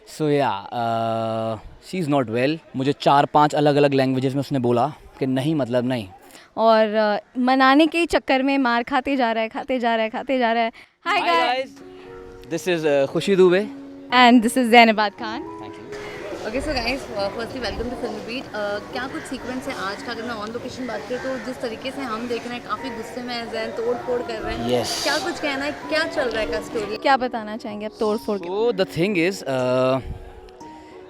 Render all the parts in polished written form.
So yeah she is not well. मुझे 4-5 अलग अलग लैंग्वेजेस में उसने बोला कि नहीं मतलब नहीं. और मनाने के चक्कर में मार खाते जा रहा है, खाते जा रहा है, खाते जा रहा है. Hi Hi guys, guys, this is Khushi Dubey. And this is Zain Ibad Khan. Thank you. Okay so guys, firstly welcome to film beat. क्या कुछ सीक्वेंस है आज का? अगर मैं ऑन लोकेशन बात करूँ तो जिस तरीके से हम देख रहे हैं काफ़ी गुस्से में है जैन, तोड़ फोड़ कर रहे हैं. Yes. क्या कुछ कहना है, क्या चल रहा है का स्टोरी? क्या बताना चाहेंगे आप तोड़ फोड़ के? So the thing is,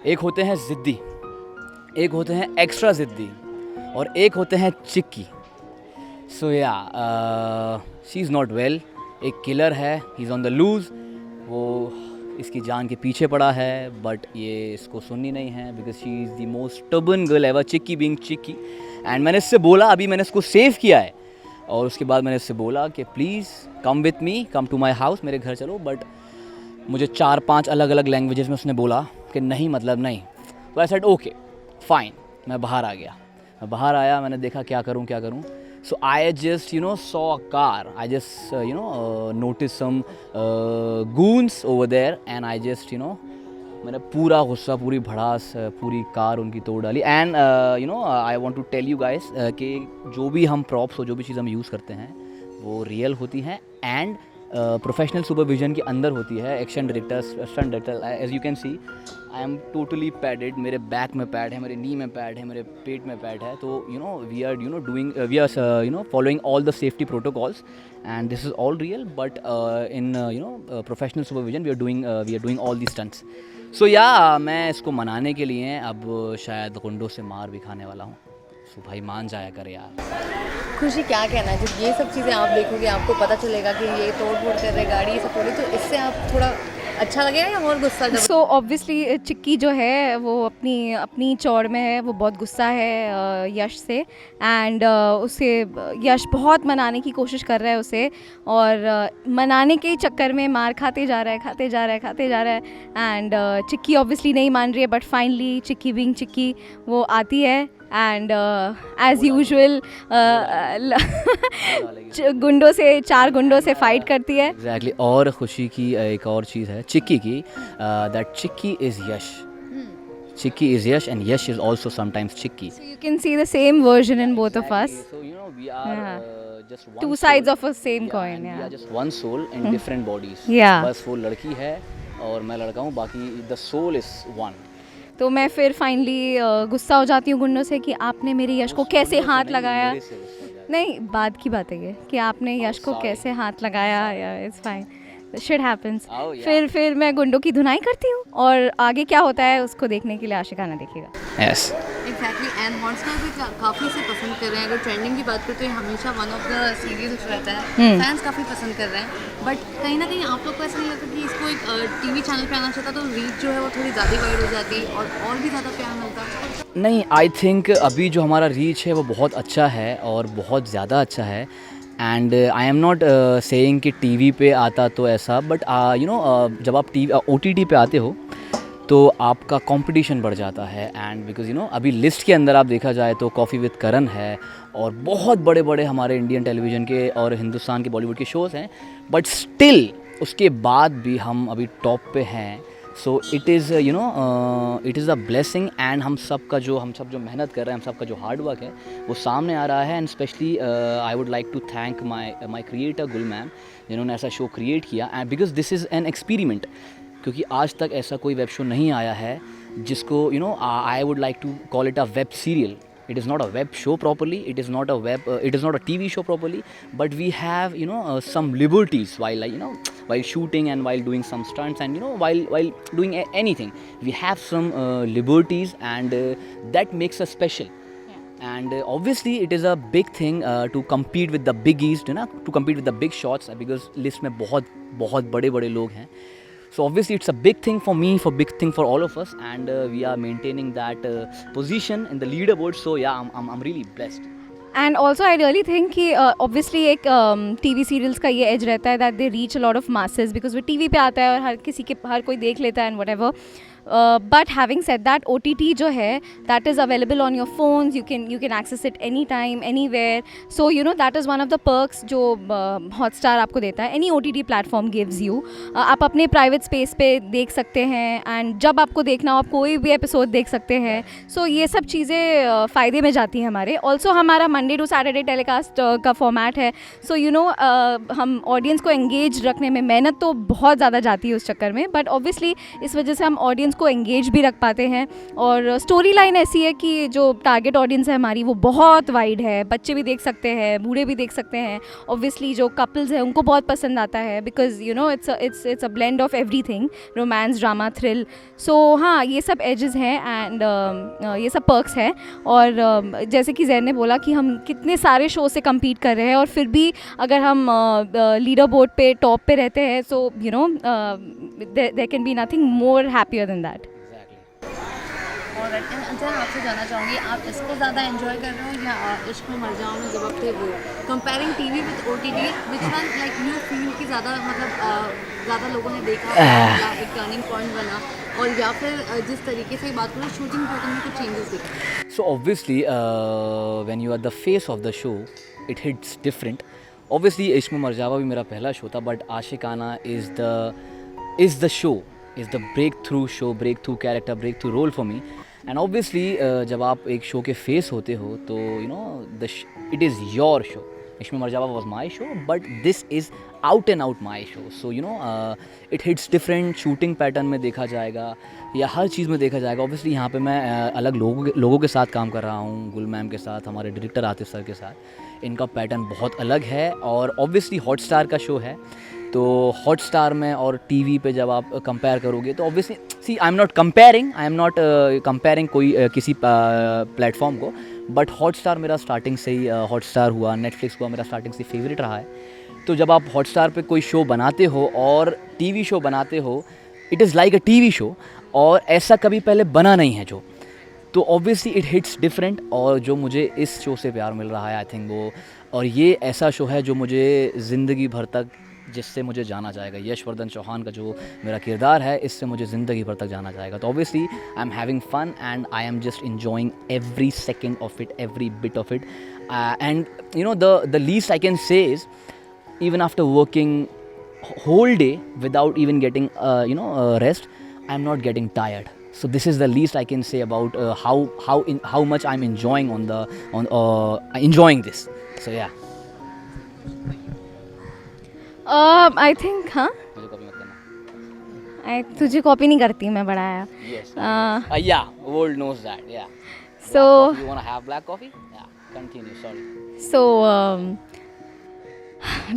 एक होते हैं ज़िद्दी, एक होते हैं एक्स्ट्रा ज़िद्दी, और एक होते हैं Chikki. So yeah she is not well. एक किलर है, he is on the loose. वो इसकी जान के पीछे पड़ा है, बट ये इसको सुननी नहीं है because she is the most stubborn girl ever, chikki being chikki. And मैंने इससे बोला, अभी मैंने इसको सेव किया है, और उसके बाद मैंने इससे बोला कि please come with me, come to my house, मेरे घर चलो. बट मुझे 4-5 अलग अलग लैंग्वेजेस में उसने बोला कि नहीं मतलब नहीं. तो आई सेड ओके फाइन. मैं बाहर आ गया. मैं बाहर आया, मैंने देखा क्या करूं क्या करूं. So I just saw a car. I just notice some goons over there, and I just मैंने पूरा गुस्सा, पूरी भड़ास, पूरी कार उनकी तोड़ डाली. And I want to tell you guys कि जो भी हम प्रॉप्स हो, जो भी चीज़ हम यूज़ करते हैं वो रियल होती हैं एंड प्रोफेशनल सुपरविजन के अंदर होती है. Action director, stunt director, as you can see I am totally padded. मेरे बैक में पैड है, मेरे नी में पैड है, मेरे पेट में पैड है. तो we are doing, we are following all the safety protocols, and this is all real. But in professional supervision we are doing all the stunts. So या मैं इसको मनाने के लिए अब शायद गुंडों से मार भी खाने वाला हूँ. सो भाई मान जाया कर यार. खुशी, क्या कहना है? जब ये सब चीज़ें आप देखोगे, आपको पता चलेगा कि ये तोड़ फोड़ कर रहे गाड़ी, ये सब तोड़ी, तो इससे आप थोड़ा अच्छा लगेगा या और गुस्सा? जब सो ऑब्वियसली चिक्की जो है वो अपनी चौड़ में है, वो बहुत गुस्सा है यश से. एंड उसे यश बहुत मनाने की कोशिश कर रहा है उसे, और मनाने के चक्कर में मार खाते जा रहा है, खाते जा रहा है, खाते जा रहा है. एंड चिक्की ऑब्वियसली नहीं मान रही है, बट फाइनली चिक्की बीइंग चिक्की वो आती है. एंड एज यूजुअल गुंडों से, 4 गुंडों से फाइट करती है. एग्जैक्टली. और खुशी की एक और चीज़ है चिक्की की, that chikki is Yash. Chikki is Yash and Yash is also sometimes chikki. So you can see the same version in both of us. So we are just one Two soul. sides of a same Yeah, coin. and we Yeah. are just one soul in different bodies. Yeah. बस वो लड़की है और मैं लड़का हूँ, बाकी the soul is one. तो मैं फिर फाइनली गुस्सा हो जाती हूँ गुंडों से कि आपने मेरे यश को कैसे गुंडों से हाथ नहीं, लगाया. मेरे से गुस्सा हो जाएगा. नहीं, बाद की बात है ये कि आपने यश को sorry. कैसे हाथ लगाया. या it's fine, shit happens. Oh, yeah. फिर मैं गुंडों की धुनाई करती हूँ, और आगे क्या होता है उसको देखने के लिए आशिकाना देखिएगा. Yes. एग्जैक्टली. एंड हॉटस्टार भी काफ़ी से पसंद कर रहे हैं. अगर ट्रेंडिंग की बात करें तो ये हमेशा वन ऑफ द सीरीज रहता है. फैंस काफ़ी पसंद कर रहे हैं. बट कहीं ना कहीं आप लोग को ऐसा नहीं लगता कि इसको एक टीवी चैनल पे आना चाहता तो रीच जो है वो थोड़ी ज़्यादा वाइड हो जाती और भी ज़्यादा प्यार मिलता? नहीं, आई थिंक अभी जो हमारा रीच है वो बहुत अच्छा है और बहुत ज़्यादा अच्छा है. And I am not saying कि टीवी पे आता तो ऐसा, बट जब आप OTT पे आते हो तो आपका कंपटीशन बढ़ जाता है. एंड बिकॉज अभी लिस्ट के अंदर आप देखा जाए तो कॉफ़ी विद करण है, और बहुत बड़े बड़े हमारे इंडियन टेलीविज़न के और हिंदुस्तान के बॉलीवुड के शोज़ हैं, बट स्टिल उसके बाद भी हम अभी टॉप पे हैं. So it is it is a blessing. And हम सब जो मेहनत कर रहे हैं, हम सब का जो हार्ड वर्क है वो सामने आ रहा है. And specially I would like to thank my creator Gul ma'am, जिन्होंने ऐसा शो क्रिएट किया. And because this is an experiment, क्योंकि आज तक ऐसा कोई वेब शो नहीं आया है जिसको I would like to call it a web serial. It is not a web show properly, it is not a TV show properly, but we have some liberties while while shooting and while doing some stunts and while doing anything. We have some liberties, and that makes us special. And obviously it is a big thing to compete with the biggies, to compete with the big shots, because list में बहुत बड़े लोग हैं. So obviously it's a big thing for me, big thing for all of us, and we are maintaining that position in the leaderboard. So yeah, I'm really blessed. And also I really think कि obviously एक TV serials का ये edge रहता है that they reach a lot of masses, because वो TV पे आता है और हर कोई देख लेता है and whatever. But having said that OTT जो है that is available on your phones, you can access it anytime anywhere. So you know that is one of the perks जो Hotstar आपको देता है. Any OTT platform gives you. आप अपने private space पे देख सकते हैं एंड जब आपको देखना हो आप कोई भी एपिसोड देख सकते हैं. सो ये सब चीज़ें फ़ायदे में जाती हैं हमारे. ऑल्सो हमारा मंडे टू सैटरडे टेलीकास्ट का फॉर्मेट है. सो यू नो हम ऑडियंस को एंगेज रखने में मेहनत तो बहुत ज़्यादा जाती है उस चक्कर में, बट ऑब्वियसली इस वजह से हम ऑडियंस को एंगेज भी रख पाते हैं. और स्टोरी लाइन ऐसी है कि जो टारगेट ऑडियंस है हमारी वो बहुत वाइड है. बच्चे भी देख सकते हैं, बूढ़े भी देख सकते हैं. ऑब्वियसली जो कपल्स हैं उनको बहुत पसंद आता है because you know it's a blend of everything, romance, drama, thrill. So हाँ, ये सब एजेस हैं एंड ये सब पर्क्स हैं. और जैसे कि जैन ने बोला कि हम कितने सारे शो से कम्पीट कर रहे हैं और फिर भी अगर हम लीडर बोर्ड पे टॉप पे रहते हैं, so you know there can be nothing more happier than that. और अच्छा, आपसे जानना चाहूँगी, आप इसको ज़्यादा एंजॉय कर रहे हो या इश्क में मर जाओ में जब आप थे वो comparing TV with OTT, which one like you feel कि ज़्यादा मतलब ज़्यादा लोगों ने देखा या एक टर्निंग पॉइंट बना, और या फिर जिस तरीके से बात करें शूटिंग पैटर्न में कुछ चेंजेस दिखे? So obviously, when you are the face of the show, it hits different. Obviously, इश्क में मर जावा भी मेरा पहला शो था, but आशिकाना is the show, is the breakthrough show, breakthrough character, breakthrough role for me. And obviously, जब आप एक शो के फेस होते हो तो you know it is your show. इश्क में मर जावा was my show, but this is out and out my show. So you know it hits different. Shooting pattern में देखा जाएगा या हर चीज़ में देखा जाएगा. ऑब्वियसली यहाँ पे मैं अलग लोगों के साथ काम कर रहा हूँ, गुल मैम के साथ, हमारे डायरेक्टर आतिफ सर के साथ. इनका पैटर्न बहुत अलग है और ऑब्वियसली हॉटस्टार का शो है, तो हॉटस्टार में और टीवी पे जब आप कंपेयर करोगे तो obviously see I am not comparing कोई किसी प्लेटफॉर्म को, बट हॉटस्टार मेरा स्टार्टिंग से ही हॉटस्टार हुआ, नेटफ्लिक्स हुआ, मेरा स्टार्टिंग से फेवरेट रहा है. तो जब आप हॉटस्टार पे कोई शो बनाते हो और टीवी शो बनाते हो, it is like a TV show, और ऐसा कभी पहले बना नहीं है जो, तो ऑब्वियसली इट हिट्स डिफरेंट. और जो मुझे इस शो से प्यार मिल रहा है आई थिंक वो, और ये ऐसा शो है जो मुझे ज़िंदगी भर तक, जिससे मुझे जाना जाएगा. यशवर्धन चौहान का जो मेरा किरदार है, इससे मुझे ज़िंदगी भर तक जाना जाएगा. तो obviously I am having fun and I am just enjoying every second of it, every bit of it. And you know the least I can say is, even after working whole day without even getting rest, I am not getting tired. So this is the least I can say about how much I'm enjoying enjoying this. So yeah. I think हाँ, मुझे copy मत करना. तुझे copy नहीं करती मैं, बड़ा आया. Yes. Yeah, world knows that. Yeah. So You wanna have black coffee? Yeah. Continue. Sorry. so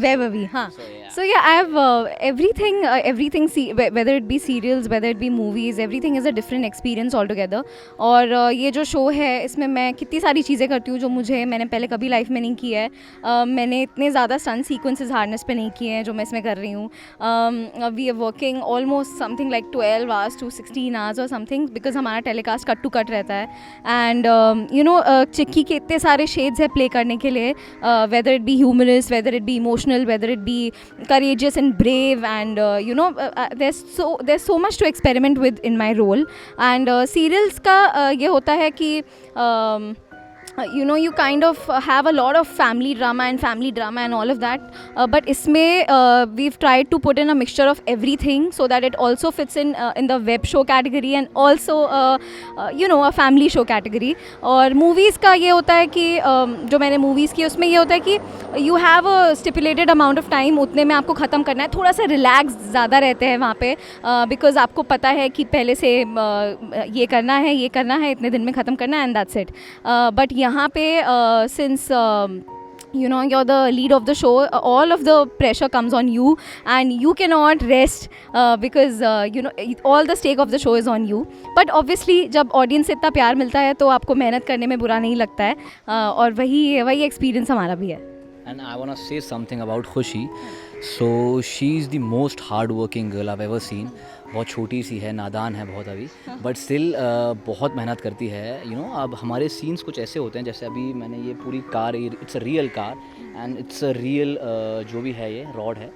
where were we? हाँ. So yeah, I have everything. Whether it be serials, whether it be movies, everything is a different experience altogether. और ये जो show है इसमें मैं कितनी सारी चीज़ें करती हूँ जो मैंने पहले कभी लाइफ में नहीं की है. मैंने इतने ज़्यादा स्टंट सीक्वेंसेस हार्नेस पे नहीं किए हैं जो मैं इसमें कर रही हूँ. We are working almost something like 12 hours to 16 hours और समथिंग, बिकॉज हमारा टेलीकास्ट कट टू कट रहता है. एंड यू नो चिक्की के इतने सारे शेड्स है प्ले करने के लिए, whether it be humorous, whether it be emotional, whether it be courageous and brave, and there's so much to experiment with in my role. And serials का ये होता है कि you kind of have a lot of family drama and all of that, but isme we've tried to put in a mixture of everything so that it also fits in the web show category and also a family show category. और movies का ये होता है कि जो मैंने movies की उसमें ये होता है कि you have a stipulated amount of time, उतने में आपको ख़त्म करना है. थोड़ा सा रिलैक्स ज़्यादा रहते हैं वहाँ पे, बिकॉज आपको पता है कि पहले से ये करना है इतने दिन में ख़त्म करना है, एंड दैट्स इट. बट यहाँ पे since you're the lead of the show, all of the pressure comes on you and you cannot rest because all the stake of the show is on you. But obviously जब audience से इतना प्यार मिलता है तो आपको मेहनत करने में बुरा नहीं लगता है, और वही एक्सपीरियंस हमारा भी है. And I want to say something about Khushi. So she's the most hard-working girl I've ever seen. बहुत छोटी सी है, नादान है बहुत अभी, बट स्टिल बहुत मेहनत करती है. अब हमारे सीन्स कुछ ऐसे होते हैं, जैसे अभी मैंने ये पूरी car, it's a real car and it's a real जो भी है ये रॉड है.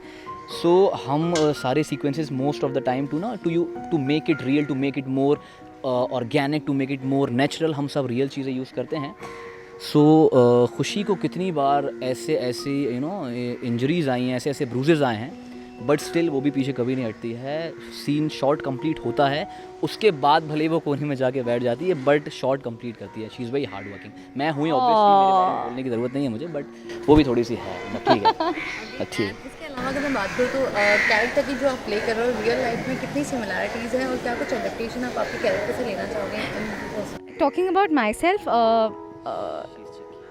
सो हम सारे sequences most of the time to make it real, to make it more organic, to make it more natural, हम सब रियल चीज़ें यूज़ करते हैं. सो खुशी को कितनी बार ऐसे ऐसे इंजरीज आई हैं, ऐसे ऐसे ब्रूजेज आए हैं, बट स्टिल वो भी पीछे कभी नहीं हटती है. सीन शॉट कंप्लीट होता है, उसके बाद भले ही वो कोने में जाके बैठ जाती है, बट शॉट कंप्लीट करती है. She is very hard working. मैं हुई ऑब्वियसली, मेरे बारे में बोलने की ज़रूरत नहीं है मुझे, बट वो भी थोड़ी सी है. ठीक है, अच्छी है. इसके अलावा अगर मैं बात करूँ तो कैरेक्टर की जो आप प्ले कर रहे हो रियल लाइफ में कितनी सिमिलैरिटीज़ हैं और क्या कुछ एडेप्टेशन आप आपके कैरेक्टर से लेना चाहोगे? Talking about myself,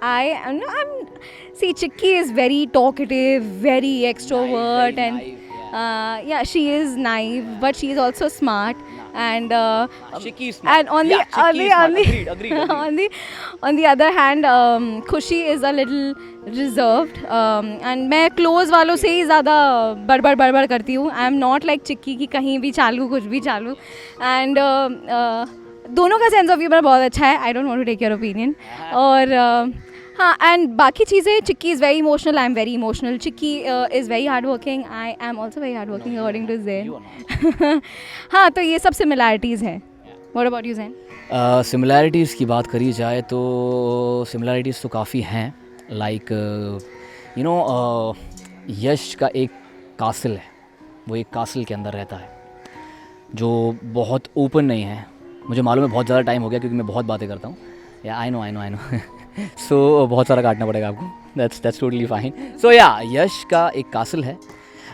I'm see, Chicky is very talkative, very extrovert, Very and naive, yeah, she is naive, but she is also smart. And Chicky is smart. and on Yeah, the on Chicky the is on smart. the Agreed. on the other hand, Khushi is a little reserved, and मैं close वालों से ही ज़्यादा बड़बड़ करती हूँ. I am not like Chicky कि कहीं भी चालू कुछ भी चालू. And दोनों का सेंस ऑफ ह्यूमर बहुत अच्छा है. I don't want to take your opinion. और हाँ, एंड बाकी चीज़ें, Chikki is very emotional, I am very emotional. Chikki is very hard working, I am also very hard working according to Zain. हाँ, तो ये सब सिमिलैरिटीज़ हैं. What about you Zain? Similarities की बात करी जाए तो सिमिलैरिटीज़ तो काफ़ी हैं. लाइक यश का एक कासल है, वो एक कासल के अंदर रहता है जो बहुत ओपन नहीं है. मुझे मालूम है बहुत ज़्यादा टाइम हो गया क्योंकि मैं बहुत बातें करता हूँ. या आई नो सो बहुत सारा काटना पड़ेगा आपको. That's totally fine. सो या यश का एक कासल है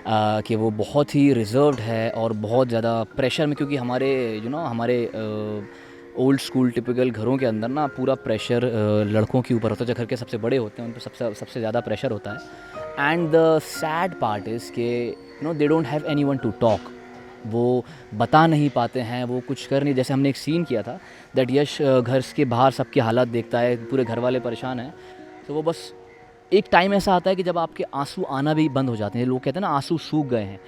कि वो बहुत ही रिजर्व्ड है और बहुत ज़्यादा प्रेशर में, क्योंकि हमारे हमारे ओल्ड स्कूल टिपिकल घरों के अंदर ना पूरा प्रेशर लड़कों के ऊपर होता है. जो घर के सबसे बड़े होते हैं उन पर सबसे ज़्यादा प्रेशर होता है. And the sad part is के they don't have anyone to talk. वो बता नहीं पाते हैं, वो कुछ कर नहीं. जैसे हमने एक सीन किया था दैट यश घर के बाहर सबके हालात देखता है, पूरे घर वाले परेशान हैं, तो वो बस एक टाइम ऐसा आता है कि जब आपके आंसू आना भी बंद हो जाते हैं. लोग कहते हैं ना आंसू सूख गए हैं,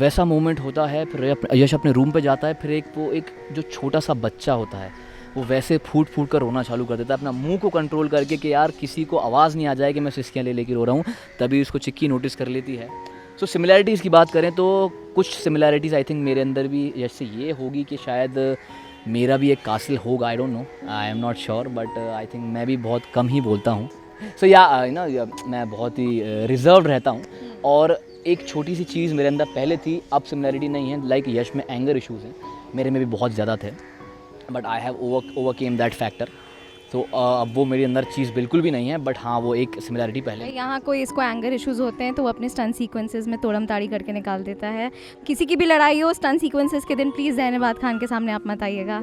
वैसा मोमेंट होता है. फिर यश अपने रूम पे जाता है, फिर एक जो छोटा सा बच्चा होता है वो वैसे फूट कर रोना चालू कर देता है, अपना मुंह को कंट्रोल करके कि यार किसी को आवाज़ नहीं आ जाए कि मैं सिसकियाँ ले रो रहा हूँ. तभी उसको चिक्की नोटिस कर लेती है. सो सिमिलैरिटीज़ की बात करें तो कुछ सिमिलैरिटीज़ आई थिंक मेरे अंदर भी जैसे ये होगी कि शायद मेरा भी एक कासल होगा. I don't know, I am not sure, but I think मैं भी बहुत कम ही बोलता हूँ. सो या मैं बहुत ही रिजर्व्ड रहता हूँ. और एक छोटी सी चीज़ मेरे अंदर पहले थी, अब सिमिलैरिटी नहीं है. लाइक यश में एंगर इश्यूज़ हैं, मेरे में भी बहुत ज़्यादा थे, but I have overcame that factor. तो अब वो मेरे अंदर चीज़ बिल्कुल भी नहीं है, बट हाँ वो एक सिमिलैरिटी पहले. यहाँ कोई इसको एंगर इश्यूज होते हैं तो वो अपने स्टंट सीक्वेंसेस में तोड़म ताड़ी करके निकाल देता है. किसी की भी लड़ाई हो स्टंट सीक्वेंसेस के दिन, प्लीज़ ज़ैन-ए-बात खान के सामने आप मत आइएगा.